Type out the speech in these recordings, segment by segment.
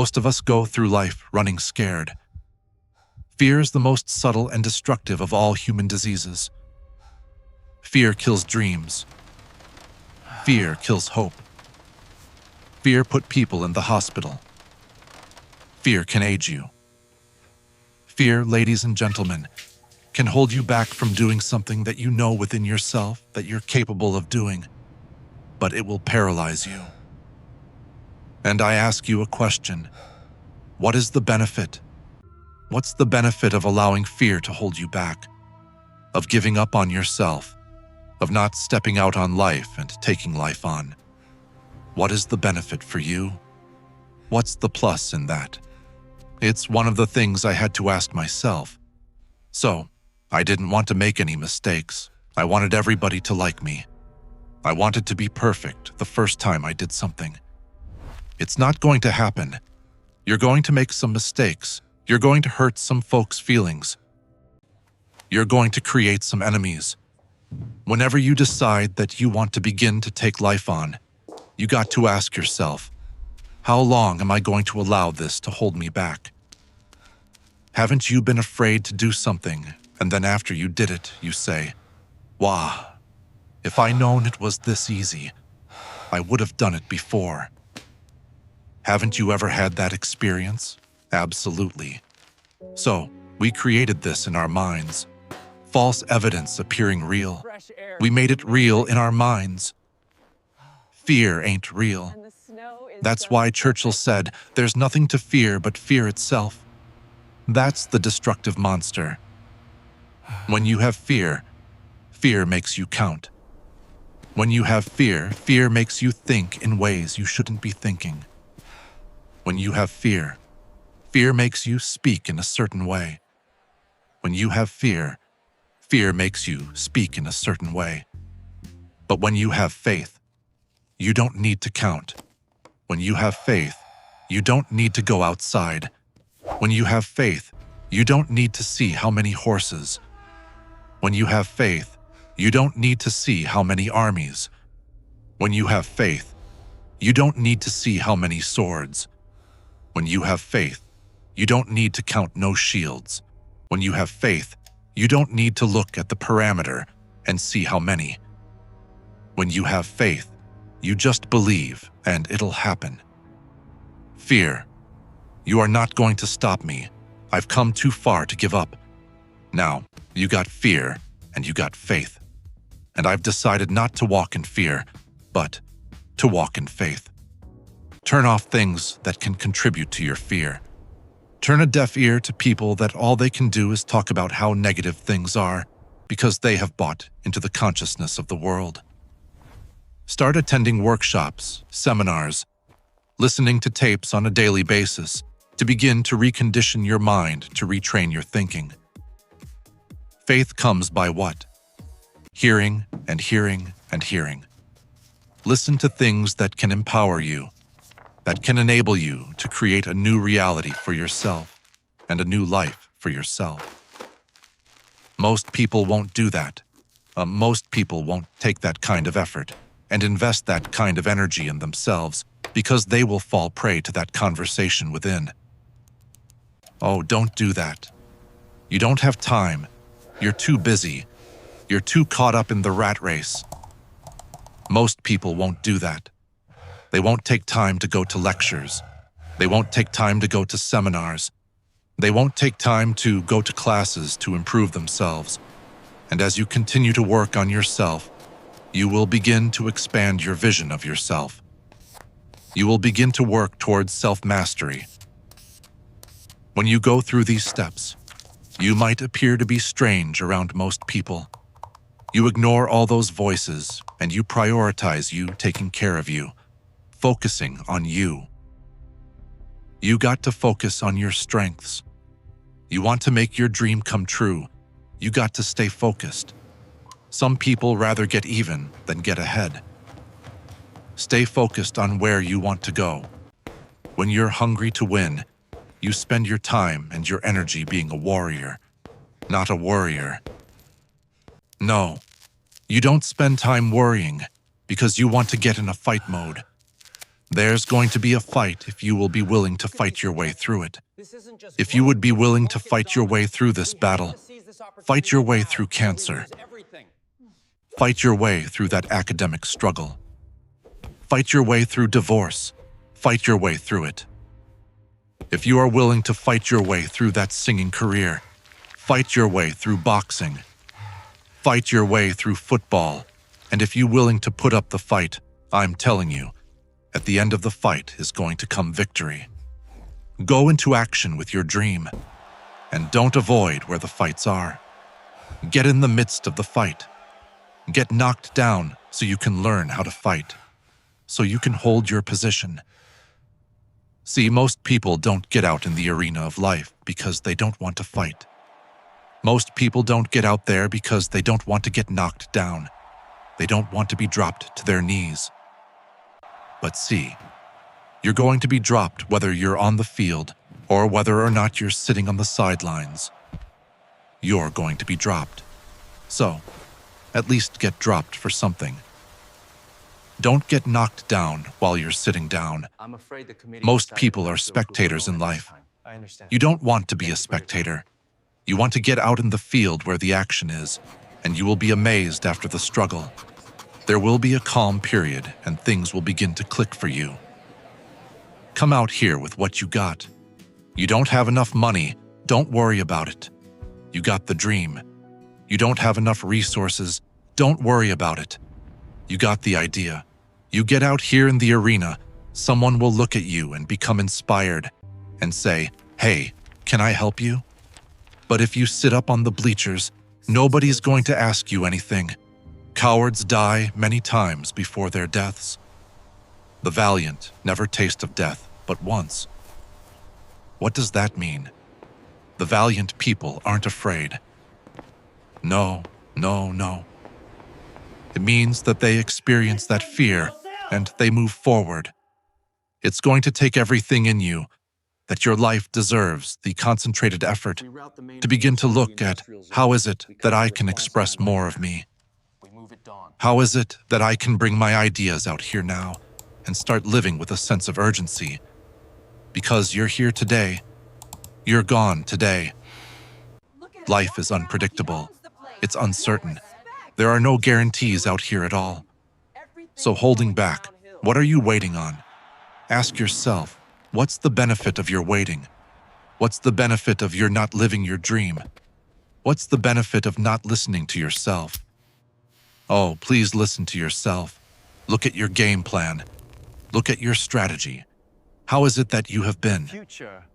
Most of us go through life running scared. Fear is the most subtle and destructive of all human diseases. Fear kills dreams. Fear kills hope. Fear put people in the hospital. Fear can age you. Fear, ladies and gentlemen, can hold you back from doing something that you know within yourself that you're capable of doing, but it will paralyze you. And I ask you a question. What is the benefit? What's the benefit of allowing fear to hold you back? Of giving up on yourself? Of not stepping out on life and taking life on? What is the benefit for you? What's the plus in that? It's one of the things I had to ask myself. So, I didn't want to make any mistakes. I wanted everybody to like me. I wanted to be perfect the first time I did something. It's not going to happen. You're going to make some mistakes. You're going to hurt some folks' feelings. You're going to create some enemies. Whenever you decide that you want to begin to take life on, you got to ask yourself, how long am I going to allow this to hold me back? Haven't you been afraid to do something, and then after you did it, you say, "Wow, if I known it was this easy, I would have done it before." Haven't you ever had that experience? Absolutely. So, we created this in our minds. False evidence appearing real. We made it real in our minds. Fear ain't real. That's why Churchill said, "There's nothing to fear but fear itself." That's the destructive monster. When you have fear, fear makes you count. When you have fear, fear makes you think in ways you shouldn't be thinking. When you have fear, fear makes you speak in a certain way. When you have fear, fear makes you speak in a certain way. But when you have faith, you don't need to count. When you have faith, you don't need to go outside. When you have faith, you don't need to see how many horses. When you have faith, you don't need to see how many armies. When you have faith, you don't need to see how many swords. When you have faith, you don't need to count no shields. When you have faith, you don't need to look at the parameter and see how many. When you have faith, you just believe and it'll happen. Fear. You are not going to stop me. I've come too far to give up. Now, you got fear and you got faith. And I've decided not to walk in fear, but to walk in faith. Turn off things that can contribute to your fear. Turn a deaf ear to people that all they can do is talk about how negative things are because they have bought into the consciousness of the world. Start attending workshops, seminars, listening to tapes on a daily basis to begin to recondition your mind to retrain your thinking. Faith comes by what? Hearing and hearing and hearing. Listen to things that can empower you, that can enable you to create a new reality for yourself and a new life for yourself. Most people won't do that. Most people won't take that kind of effort and invest that kind of energy in themselves because they will fall prey to that conversation within. Oh, don't do that. You don't have time. You're too busy. You're too caught up in the rat race. Most people won't do that. They won't take time to go to lectures. They won't take time to go to seminars. They won't take time to go to classes to improve themselves. And as you continue to work on yourself, you will begin to expand your vision of yourself. You will begin to work towards self-mastery. When you go through these steps, you might appear to be strange around most people. You ignore all those voices and you prioritize you taking care of you, focusing on you. You got to focus on your strengths. You want to make your dream come true. You got to stay focused. Some people rather get even than get ahead. Stay focused on where you want to go. When you're hungry to win, you spend your time and your energy being a warrior, not a worrier. No, you don't spend time worrying because you want to get in a fight mode. There's going to be a fight if you will be willing to fight your way through it. If you would be willing to fight your way through this battle, fight your way through cancer, fight your way through that academic struggle, fight your way through divorce, fight your way through it. If you are willing to fight your way through that singing career, fight your way through boxing, fight your way through football, and if you're willing to put up the fight, I'm telling you, at the end of the fight is going to come victory. Go into action with your dream, and don't avoid where the fights are. Get in the midst of the fight. Get knocked down so you can learn how to fight, so you can hold your position. See, most people don't get out in the arena of life because they don't want to fight. Most people don't get out there because they don't want to get knocked down. They don't want to be dropped to their knees. But see, you're going to be dropped whether you're on the field or whether or not you're sitting on the sidelines. You're going to be dropped. So, at least get dropped for something. Don't get knocked down while you're sitting down. Most people are spectators in life. You don't want to be a spectator. You want to get out in the field where the action is, and you will be amazed after the struggle. There will be a calm period, and things will begin to click for you. Come out here with what you got. You don't have enough money, don't worry about it. You got the dream. You don't have enough resources, don't worry about it. You got the idea. You get out here in the arena, someone will look at you and become inspired and say, "Hey, can I help you?" But if you sit up on the bleachers, nobody's going to ask you anything. Cowards die many times before their deaths. The valiant never taste of death but once. What does that mean? The valiant people aren't afraid. No, no, no. It means that they experience that fear and they move forward. It's going to take everything in you, that your life deserves the concentrated effort to begin to look at how is it that I can express more of me? How is it that I can bring my ideas out here now and start living with a sense of urgency? Because you're here today, you're gone today. Life is unpredictable. It's uncertain. There are no guarantees out here at all. So holding back, what are you waiting on? Ask yourself, what's the benefit of your waiting? What's the benefit of your not living your dream? What's the benefit of not listening to yourself? Oh, please listen to yourself. Look at your game plan. Look at your strategy. How is it that you have been?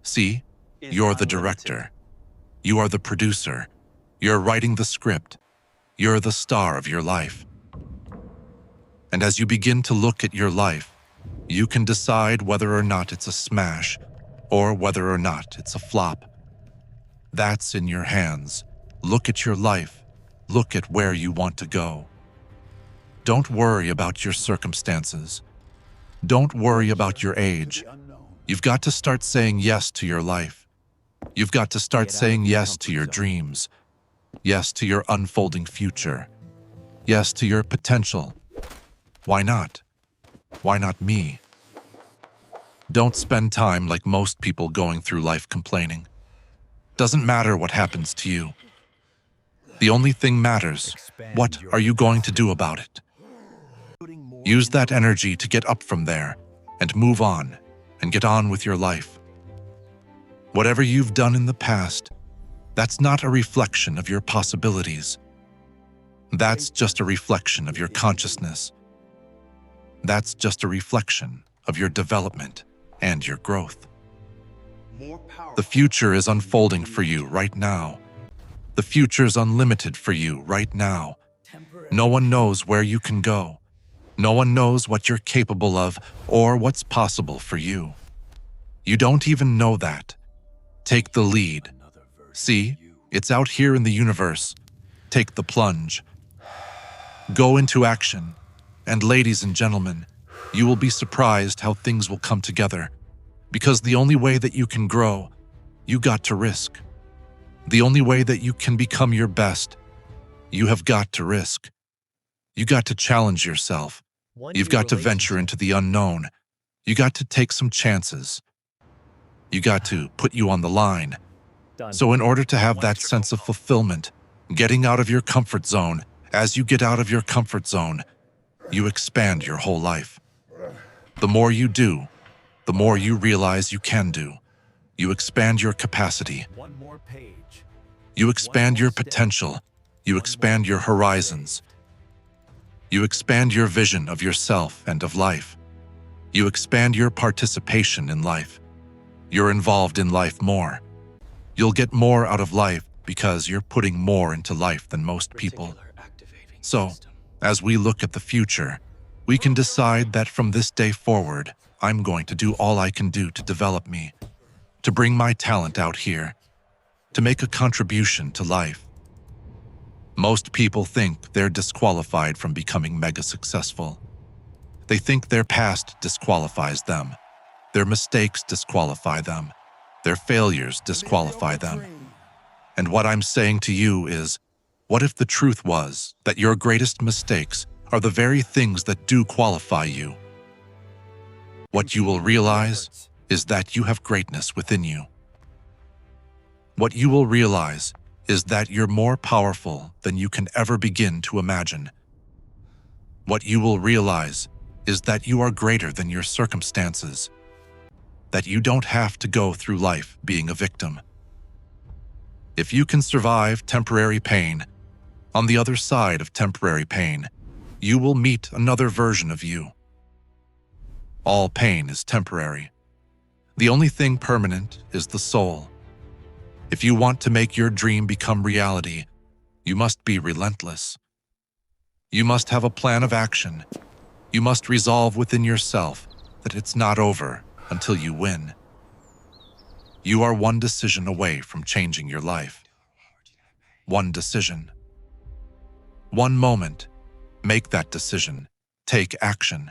See, you're the director. You are the producer. You're writing the script. You're the star of your life. And as you begin to look at your life, you can decide whether or not it's a smash or whether or not it's a flop. That's in your hands. Look at your life. Look at where you want to go. Don't worry about your circumstances. Don't worry about your age. You've got to start saying yes to your life. You've got to start saying yes to your dreams. Yes to your unfolding future. Yes to your potential. Why not? Why not me? Don't spend time like most people going through life complaining. Doesn't matter what happens to you. The only thing matters, what are you going to do about it? Use that energy to get up from there and move on and get on with your life. Whatever you've done in the past, that's not a reflection of your possibilities. That's just a reflection of your consciousness. That's just a reflection of your development and your growth. The future is unfolding for you right now. The future's unlimited for you right now. No one knows where you can go. No one knows what you're capable of or what's possible for you. You don't even know that. Take the lead. See, it's out here in the universe. Take the plunge. Go into action. And ladies and gentlemen, you will be surprised how things will come together. Because the only way that you can grow, you got to risk. The only way that you can become your best, you have got to risk. You got to challenge yourself. You've got to venture into the unknown. You got to take some chances. You got to put you on the line. Done. So in order to have that sense of fulfillment, getting out of your comfort zone, as you get out of your comfort zone, you expand your whole life. The more you do, the more you realize you can do. You expand your capacity. One more page. You expand your potential. You expand your horizons. You expand your vision of yourself and of life. You expand your participation in life. You're involved in life more. You'll get more out of life because you're putting more into life than most people. So, as we look at the future, we can decide that from this day forward, I'm going to do all I can do to develop me, to bring my talent out here, to make a contribution to life. Most people think they're disqualified from becoming mega successful. They think their past disqualifies them. Their mistakes disqualify them. Their failures disqualify them. And what I'm saying to you is, what if the truth was that your greatest mistakes are the very things that do qualify you? What you will realize is that you have greatness within you. What you will realize is that you're more powerful than you can ever begin to imagine. What you will realize is that you are greater than your circumstances, that you don't have to go through life being a victim. If you can survive temporary pain, on the other side of temporary pain, you will meet another version of you. All pain is temporary. The only thing permanent is the soul. If you want to make your dream become reality, you must be relentless. You must have a plan of action. You must resolve within yourself that it's not over until you win. You are one decision away from changing your life. One decision. One moment. Make that decision. Take action.